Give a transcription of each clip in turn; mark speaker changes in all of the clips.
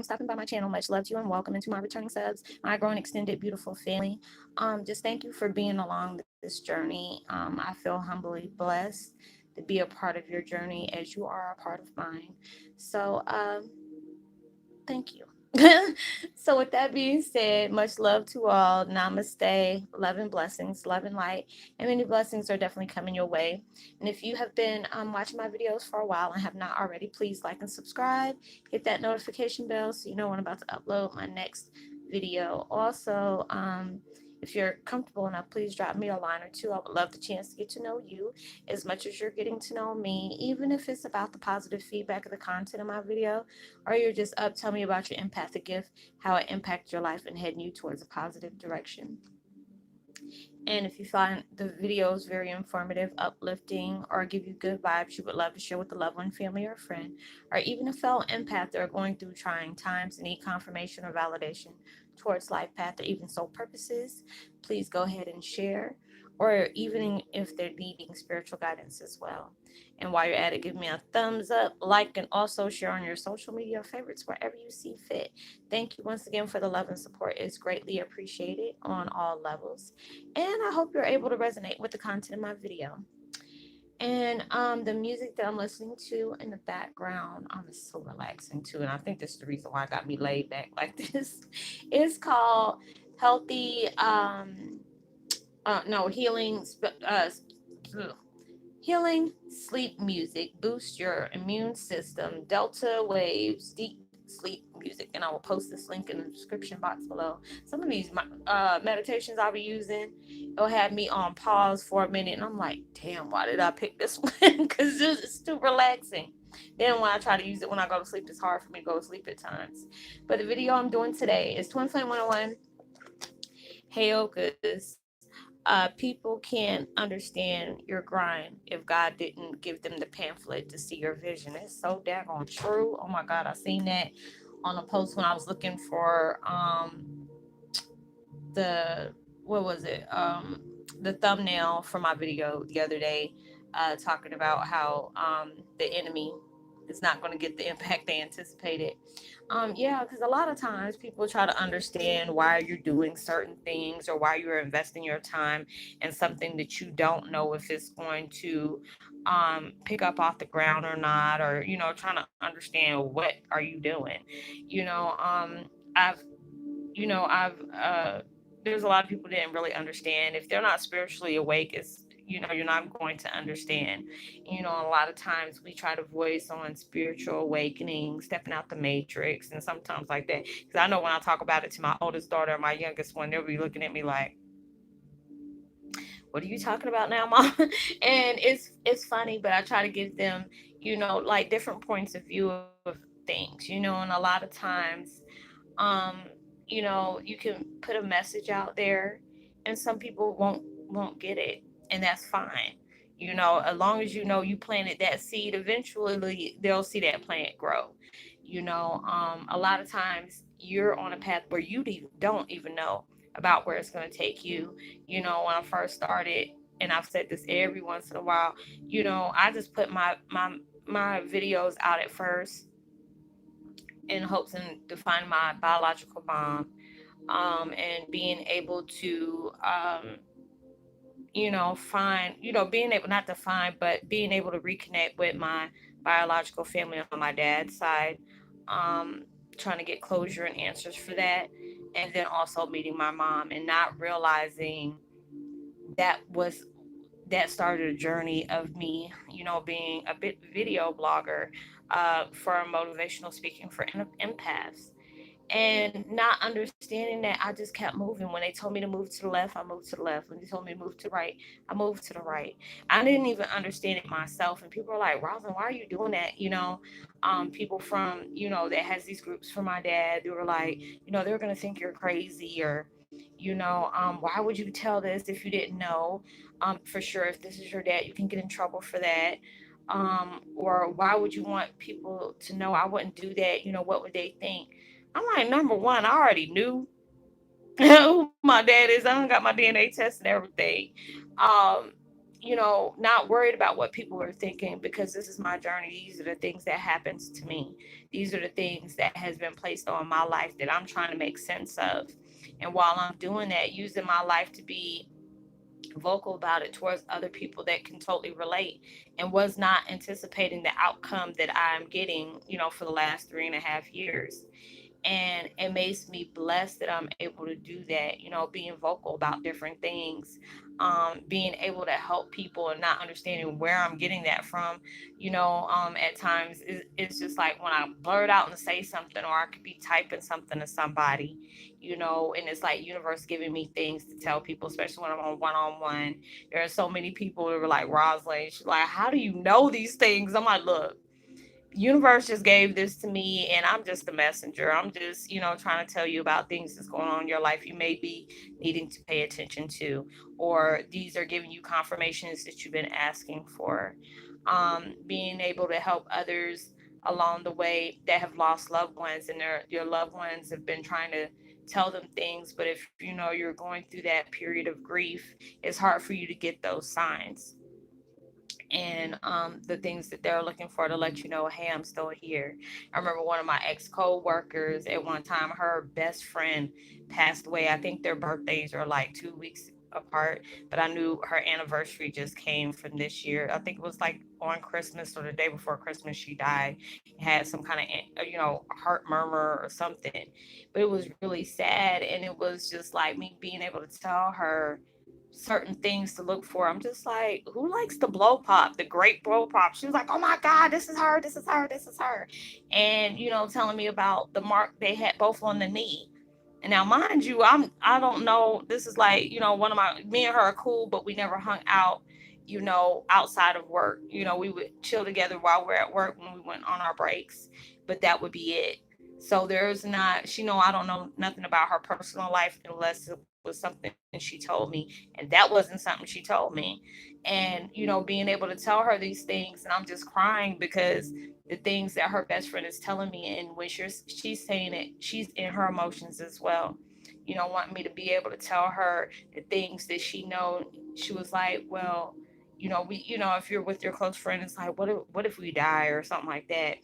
Speaker 1: stopping by my channel. Much love to you and welcome into my returning subs, my growing extended beautiful family. Just thank you for being along this journey. I feel humbly blessed to be a part of your journey as you are a part of mine. So thank you. So with that being said, much love to all. Namaste. Love and blessings, love and light, and many blessings are definitely coming your way. And if you have been watching my videos for a while and have not already, please like and subscribe. Hit that notification bell so you know when I'm about to upload my next video. Also, if you're comfortable enough, please drop me a line or two. I would love the chance to get to know you as much as you're getting to know me, even if it's about the positive feedback of the content of my video, or you're just up, tell me about your empathic gift, how it impacts your life and heading you towards a positive direction. And if you find the videos very informative, uplifting, or give you good vibes, you would love to share with a loved one, family, or friend, or even a fellow empath that are going through trying times and need confirmation or validation towards life path or even soul purposes, please go ahead and share. Or even if they're needing spiritual guidance as well. And while you're at it, give me a thumbs up, like, and also share on your social media favorites wherever you see fit. Thank you once again for the love and support. It's greatly appreciated on all levels. And I hope you're able to resonate with the content of my video. And the music that I'm listening to in the background, is so relaxing too. And I think this is the reason why I got me laid back like this. It's called Healthy, no, Healing sleep music. Boost your immune system. Delta waves, deep sleep music. And I will post this link in the description box below. Some of these meditations I'll be using, it'll have me on pause for a minute. And I'm like, damn, why did I pick this one? Because it's too relaxing. Then when I try to use it when I go to sleep, it's hard for me to go to sleep at times. But the video I'm doing today is Twin Flame 101 Heyoka's people can't understand your grind if God didn't give them the pamphlet to see your vision. It's so daggone true. Oh my God, I seen that on a post when I was looking for the what was it? The thumbnail for my video the other day, talking about how the enemy is not going to get the impact they anticipated. Yeah, because a lot of times people try to understand why you're doing certain things or why you're investing your time in something that you don't know if it's going to pick up off the ground or not, or trying to understand what are you doing. You know, I've I've there's a lot of people that didn't really understand. If they're not spiritually awake, it's you're not going to understand. A lot of times we try to voice on spiritual awakening, stepping out the matrix, and sometimes like that. Because I know when I talk about it to my oldest daughter and my youngest one, they'll be looking at me like, "What are you talking about now, mom?" And it's funny, but I try to give them, like different points of view of things, and a lot of times um you can put a message out there and some people won't get it, and that's fine. As long as you planted that seed, eventually they'll see that plant grow. A lot of times you're on a path where don't even know about where it's going to take you. When I first started, and I've said this every once in a while, I just put my videos out at first in hopes to find my biological mom, and being able to, find, being able not to find, but being able to reconnect with my biological family on my dad's side, trying to get closure and answers for that, and then also meeting my mom and not realizing that was that started a journey of me, being a bit video blogger, for motivational speaking for empaths, and not understanding that. I just kept moving. When they told me to move to the left, I moved to the left. When they told me to move to the right, I moved to the right. I didn't even understand it myself, and people are like, "Roslynn, why are you doing that?" People from that has these groups for my dad. They were like, they're gonna think you're crazy, or why would you tell this if you didn't know? For sure, if this is your dad, you can get in trouble for that. Or why would you want people to know? I wouldn't do that. What would they think? I'm like, number one, I already knew who my dad is. I don't got my DNA test and everything. Um, not worried about what people are thinking, because this is my journey. These are the things that happens to me. These are the things that has been placed on my life that I'm trying to make sense of. And while I'm doing that, using my life to be vocal about it towards other people that can totally relate, and was not anticipating the outcome that I'm getting, for the last 3.5 years. And it makes me blessed that I'm able to do that, being vocal about different things, being able to help people and not understanding where I'm getting that from. At times it's just like when I blurt out and say something, or I could be typing something to somebody, and it's like universe giving me things to tell people, especially when I'm on one-on-one. There are so many people that were like, Roslynn, she's like, how do you know these things? I'm like, look, universe just gave this to me, and I'm just a messenger. I'm just, trying to tell you about things that's going on in your life you may be needing to pay attention to, or these are giving you confirmations that you've been asking for. Being able to help others along the way that have lost loved ones, and your loved ones have been trying to tell them things, but if you're going through that period of grief, it's hard for you to get those signs and the things that they're looking for to let you know, hey, I'm still here. I remember one of my ex co-workers at one time, her best friend passed away. I think their birthdays are like 2 weeks apart, but I knew her anniversary just came from this year. I think it was like on Christmas or the day before Christmas she died. Had some kind of heart murmur or something, but it was really sad. And it was just like me being able to tell her certain things to look for. I'm just like, who likes the blow pop, the great blow pop? She was like, oh my God, this is her, this is her, this is her. And, telling me about the mark they had both on the knee. And now, mind you, I don't know. This is like, one of me and her are cool, but we never hung out, outside of work. We would chill together while we're at work when we went on our breaks, but that would be it. So there's not, I don't know nothing about her personal life unless it was something she told me, and that wasn't something she told me. And being able to tell her these things, and I'm just crying because the things that her best friend is telling me, and when she's saying it, she's in her emotions as well. Wanting me to be able to tell her the things that she know. She was like, well, if you're with your close friend, it's like, what if we die or something like that?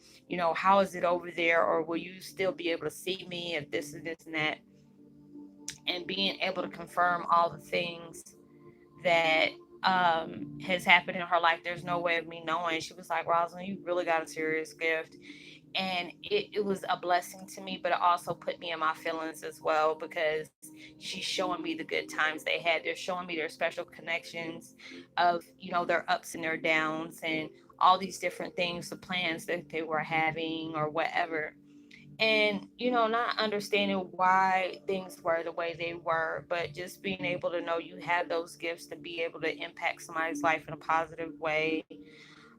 Speaker 1: How is it over there, or will you still be able to see me if this and this and that? And being able to confirm all the things that has happened in her life, there's no way of me knowing. She was like, Rosalind, you really got a serious gift. And it was a blessing to me, but it also put me in my feelings as well, because she's showing me the good times they had. They're showing me their special connections of, their ups and their downs, and all these different things, the plans that they were having or whatever. And not understanding why things were the way they were, but just being able to know you have those gifts to be able to impact somebody's life in a positive way.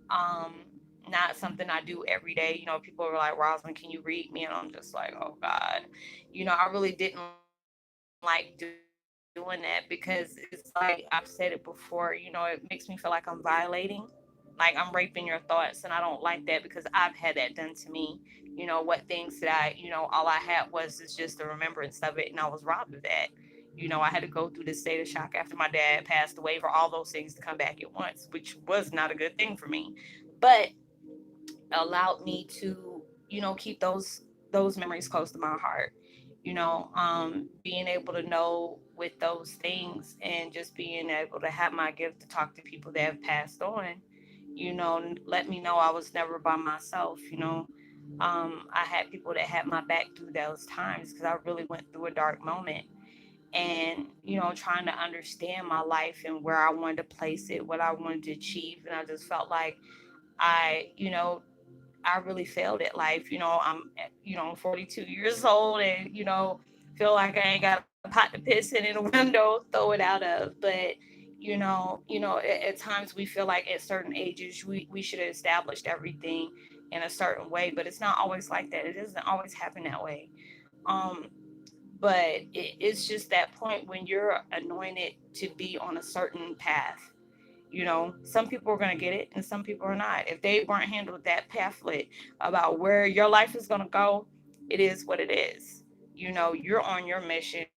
Speaker 1: um Not something I do every day. People were like, Rosalind, can you read me? And I'm just like, oh God. I really didn't like doing that, because it's like, I've said it before, it makes me feel like I'm violating, like I'm raping your thoughts, and I don't like that, because I've had that done to me. What things that all I had was is just the remembrance of it, and I was robbed of that. I had to go through this state of shock after my dad passed away for all those things to come back at once, which was not a good thing for me. But allowed me to keep those memories close to my heart. Being able to know with those things, and just being able to have my gift to talk to people that have passed on, let me know I was never by myself. I had people that had my back through those times, because I really went through a dark moment. And trying to understand my life and where I wanted to place it, what I wanted to achieve. And I just felt like I, I really failed at life. I'm 42 years old, and feel like I ain't got a pot to piss in a window, throw it out of. But at times we feel like at certain ages we should have established everything in a certain way, but it's not always like that. It doesn't always happen that way. Um, but it's just that point when you're anointed to be on a certain path. Some people are going to get it and some people are not. If they weren't handled that pamphlet about where your life is going to go, it is what it is. You're on your mission.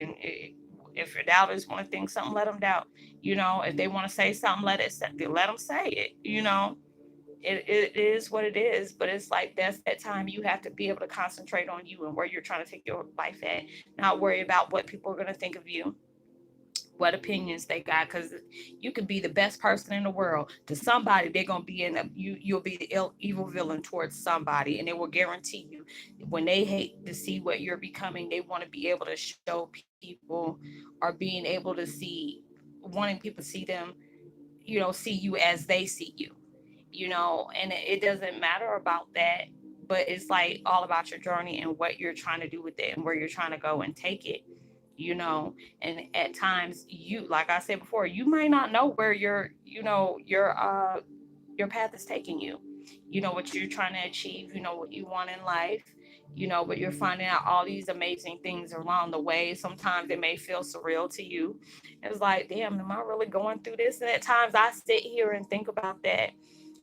Speaker 1: If your doubters want to think something, let them doubt. If they want to say something, let them say it. It is what it is, but it's like that's that time you have to be able to concentrate on you and where you're trying to take your life at, not worry about what people are going to think of you, what opinions they got, because you could be the best person in the world to somebody. They're gonna be you'll be the evil villain towards somebody, and they will guarantee you when they hate to see what you're becoming, they want to be able to show people, or being able to see, wanting people to see them, see you as they see you, and it doesn't matter about that, but it's like all about your journey and what you're trying to do with it and where you're trying to go and take it, and at times, you, like I said before, you might not know where your path is taking you, what you're trying to achieve, what you want in life, but you're finding out all these amazing things along the way. Sometimes it may feel surreal to you. It's like, damn, am I really going through this? And at times I sit here and think about that,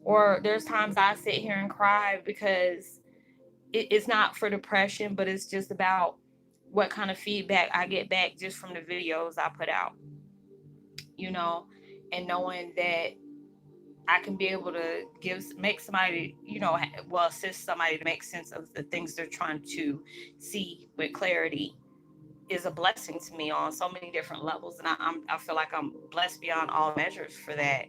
Speaker 1: or there's times I sit here and cry because it's not for depression, but it's just about what kind of feedback I get back just from the videos I put out, you know, and knowing that I can be able to make somebody, assist somebody to make sense of the things they're trying to see with clarity is a blessing to me on so many different levels. And I feel like I'm blessed beyond all measures for that.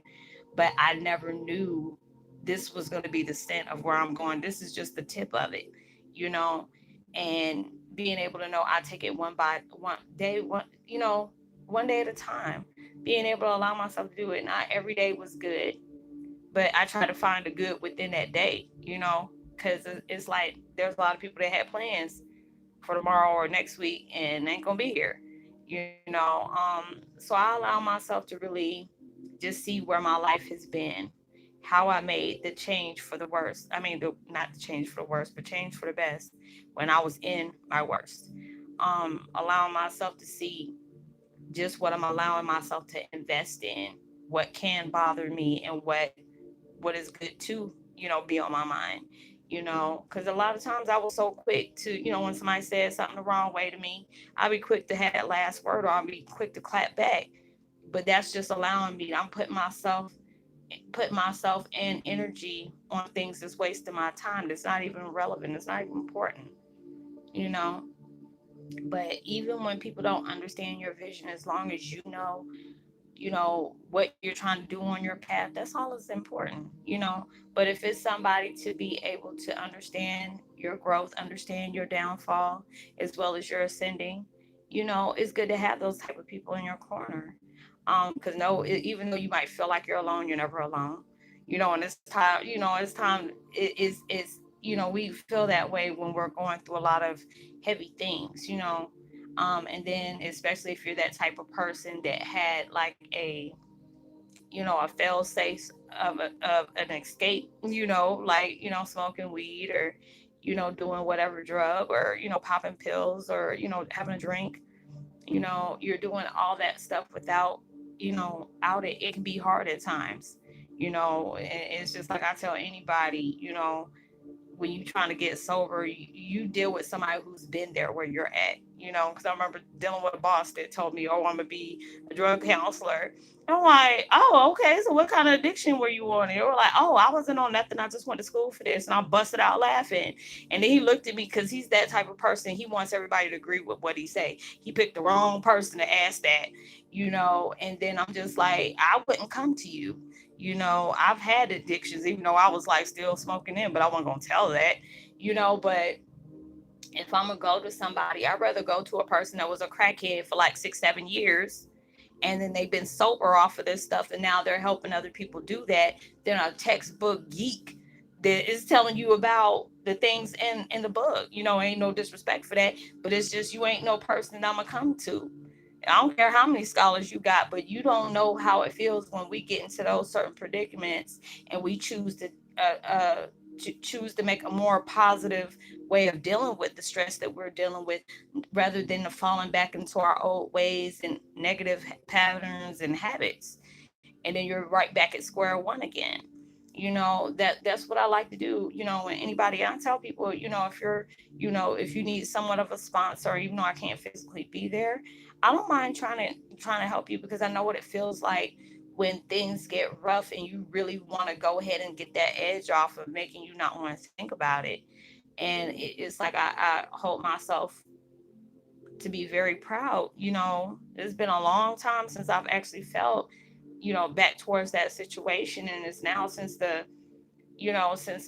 Speaker 1: But I never knew this was going to be the extent of where I'm going. This is just the tip of it, you know, and being able to know I take it one day, one day at a time, being able to allow myself to do it. Not every day was good, but I try to find the good within that day, because it's like there's a lot of people that had plans for tomorrow or next week and ain't gonna be here, so I allow myself to really just see where my life has been, how I made the change for the worst. I mean, not the change for the worst, but change for the best when I was in my worst. Allowing myself to see just what I'm allowing myself to invest in, what can bother me, and what is good to be on my mind, because a lot of times I was so quick to, when somebody said something the wrong way to me, I'll be quick to have that last word, or I'll be quick to clap back. But that's just allowing me, I'm putting myself and energy on things that's wasting my time, that's not even relevant, it's not even important, you know but even when people don't understand your vision, as long as what you're trying to do on your path, that's all that's important. But if it's somebody to be able to understand your growth, understand your downfall, as well as your ascending, it's good to have those type of people in your corner. Because no, even though you might feel like you're alone, you're never alone. And it's time. We feel that way when we're going through a lot of heavy things. And then especially if you're that type of person that had like a fail safe of an escape, like smoking weed, or doing whatever drug, or popping pills, or having a drink. You're doing all that stuff without out it can be hard at times. And it's just like I tell anybody, when you're trying to get sober, you deal with somebody who's been there where you're at, because I remember dealing with a boss that told me, oh, I'm gonna be a drug counselor. And I'm like, oh, okay, so what kind of addiction were you on? And they were like, oh, I wasn't on nothing, I just went to school for this. And I busted out laughing. And then he looked at me, because he's that type of person, he wants everybody to agree with what he say. He picked the wrong person to ask that, and then I'm just like, I wouldn't come to you. I've had addictions, even though I was like still smoking in, but I wasn't gonna tell that. But if I'm gonna go to somebody, I'd rather go to a person that was a crackhead for like 6-7 years, and then they've been sober off of this stuff, and now they're helping other people do that, than a textbook geek that is telling you about the things in the book. Ain't no disrespect for that, but it's just, you ain't no person that I'm gonna come to. I don't care how many scholars you got, but you don't know how it feels when we get into those certain predicaments, and we choose to make a more positive way of dealing with the stress that we're dealing with, rather than the falling back into our old ways and negative patterns and habits. And then you're right back at square one again. That's what I like to do. When anybody, I tell people, if you're, if you need somewhat of a sponsor, even though I can't physically be there, I don't mind trying to help you, because I know what it feels like when things get rough and you really want to go ahead and get that edge off of making you not want to think about it. And it's like I hold myself to be very proud. It's been a long time since I've actually felt, back towards that situation. And it's now since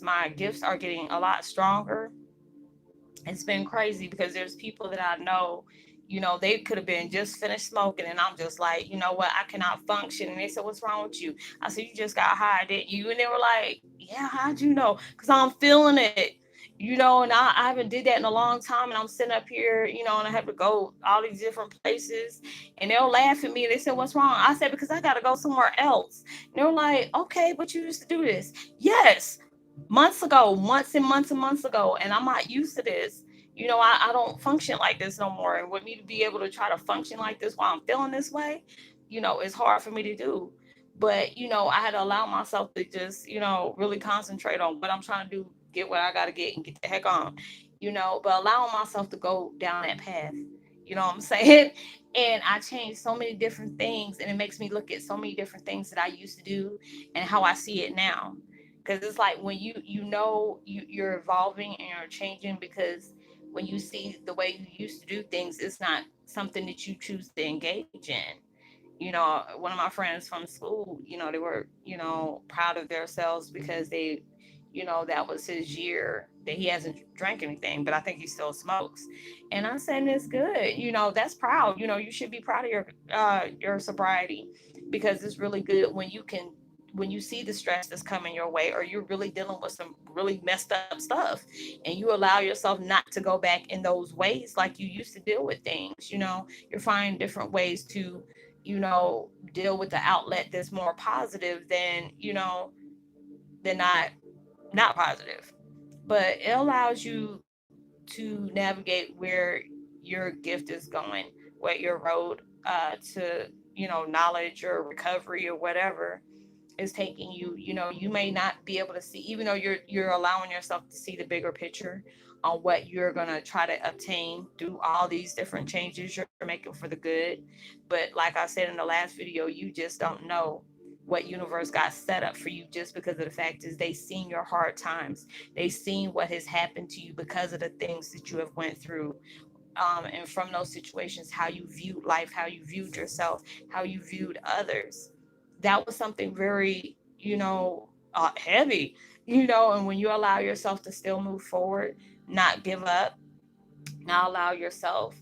Speaker 1: my gifts are getting a lot stronger. It's been crazy, because there's people that I know, they could have been just finished smoking, and I'm just like, you know what, I cannot function. And they said, "What's wrong with you?" I said, "You just got high, didn't you?" And they were like, "Yeah, how'd you know?" Because I'm feeling it. And I haven't did that in a long time, and I'm sitting up here, and I have to go all these different places, and they'll laugh at me. They said, "What's wrong?" I said, "Because I got to go somewhere else." And they were like, "Okay, but you used to do this." Yes, months ago, months and months and months ago, and I'm not used to this. I don't function like this no more. And with me to be able to try to function like this while I'm feeling this way, it's hard for me to do. But, I had to allow myself to just, really concentrate on what I'm trying to do, get what I got to get, and get the heck on, but allowing myself to go down that path. You know what I'm saying? And I changed so many different things, and it makes me look at so many different things that I used to do and how I see it now. Because it's like when you're evolving and you're changing, because when you see the way you used to do things, it's not something that you choose to engage in. One of my friends from school, they were, proud of themselves because that was his year that he hasn't drank anything, but I think he still smokes. And I'm saying it's good. That's proud. You should be proud of your sobriety, because it's really good when you see the stress that's coming your way, or you're really dealing with some really messed up stuff, and you allow yourself not to go back in those ways like you used to deal with things. You're finding different ways to deal with the outlet that's more positive than not positive. But it allows you to navigate where your gift is going, what your road to knowledge or recovery or whatever is taking you. You may not be able to see, even though you're allowing yourself to see the bigger picture on what you're going to try to obtain through all these different changes you're making for the good. But like I said in the last video, you just don't know what universe got set up for you, just because of the fact is they seen your hard times, they seen what has happened to you because of the things that you have went through, and from those situations, how you viewed life, how you viewed yourself, how you viewed others. That was something very, heavy, and when you allow yourself to still move forward, not give up, not allow yourself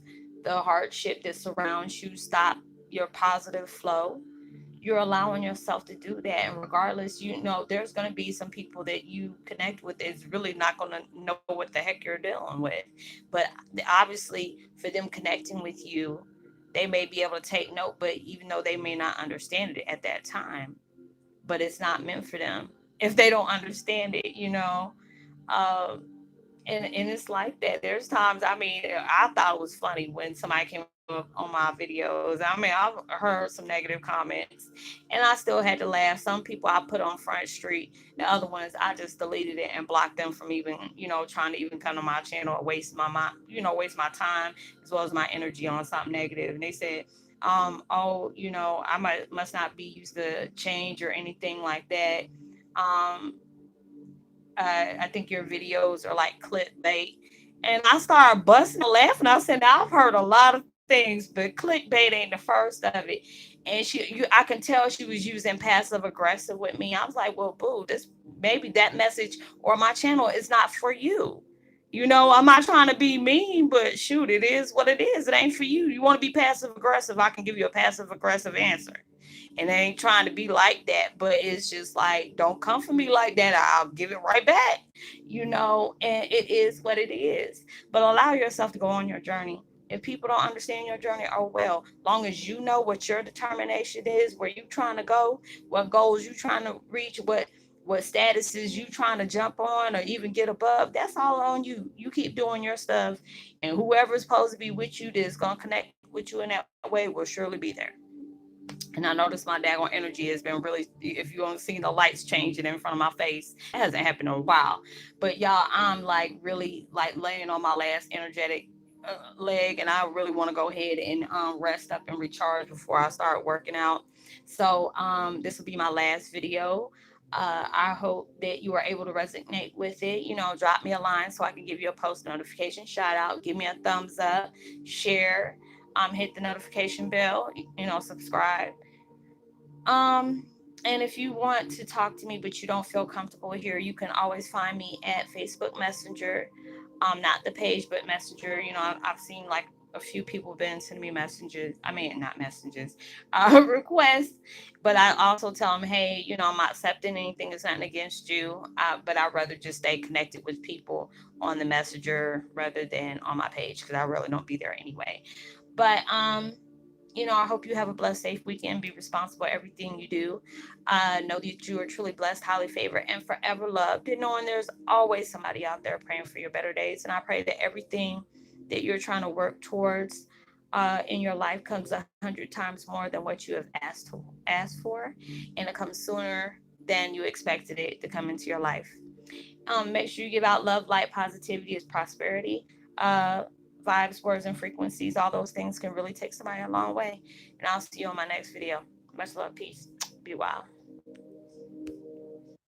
Speaker 1: the hardship that surrounds you stop your positive flow, you're allowing yourself to do that. And regardless, there's going to be some people that you connect with is really not going to know what the heck you're dealing with. But obviously, for them connecting with you, they may be able to take note, but even though they may not understand it at that time, but it's not meant for them if they don't understand it. Um, and it's like that. There's times, I mean, I thought it was funny when somebody came up on my videos. I mean, I've heard some negative comments, and I still had to laugh. Some people I put on Front Street, the other ones I just deleted it and blocked them from even, trying to even come to my channel or waste my time as well as my energy on something negative. And they said, "Oh, I must not be used to change or anything like that." Um, I think your videos are like clickbait. And I started busting laughing. I said, now I've heard a lot of things, but clickbait ain't the first of it. And I can tell she was using passive aggressive with me. I was like, well, boo, this maybe that message or my channel is not for you. I'm not trying to be mean, but shoot, it is what it is. It ain't for you. You want to be passive aggressive, I can give you a passive aggressive answer. And I ain't trying to be like that, but it's just like, don't come for me like that. I'll give it right back, and it is what it is. But allow yourself to go on your journey. If people don't understand your journey, oh well, long as you know what your determination is, where you trying to go, what goals you trying to reach, what statuses you trying to jump on or even get above, that's all on you. You keep doing your stuff, and whoever's supposed to be with you that's gonna connect with you in that way will surely be there. And I noticed my daggone energy has been really, if you don't see the lights changing in front of my face, it hasn't happened in a while. But y'all, I'm like really like laying on my last energetic leg, and I really want to go ahead and rest up and recharge before I start working out. So this will be my last video. I hope that you are able to resonate with it. You know, drop me a line so I can give you a post notification shout out. Give me a thumbs up, share, hit the notification bell, you know, subscribe. Um, and if you want to talk to me but you don't feel comfortable here, you can always find me at Facebook Messenger. Not the page, but Messenger. You know, I've seen like a few people been sending me messages. I mean, not messages, requests. But I also tell them, hey, you know, I'm not accepting anything. It's nothing against you. But I'd rather just stay connected with people on the Messenger rather than on my page because I really don't be there anyway. But you know, I hope you have a blessed, safe weekend. Be responsible for everything you do. Know that you are truly blessed, highly favored, and forever loved. And knowing there's always somebody out there praying for your better days. And I pray that everything that you're trying to work towards in your life comes 100 times more than what you have asked for, and it comes sooner than you expected it to come into your life. Make sure you give out love, light, positivity is prosperity. Uh, Vibes, words, and frequencies, all those things can really take somebody a long way. And I'll see you on my next video. Much love, peace. Be wild.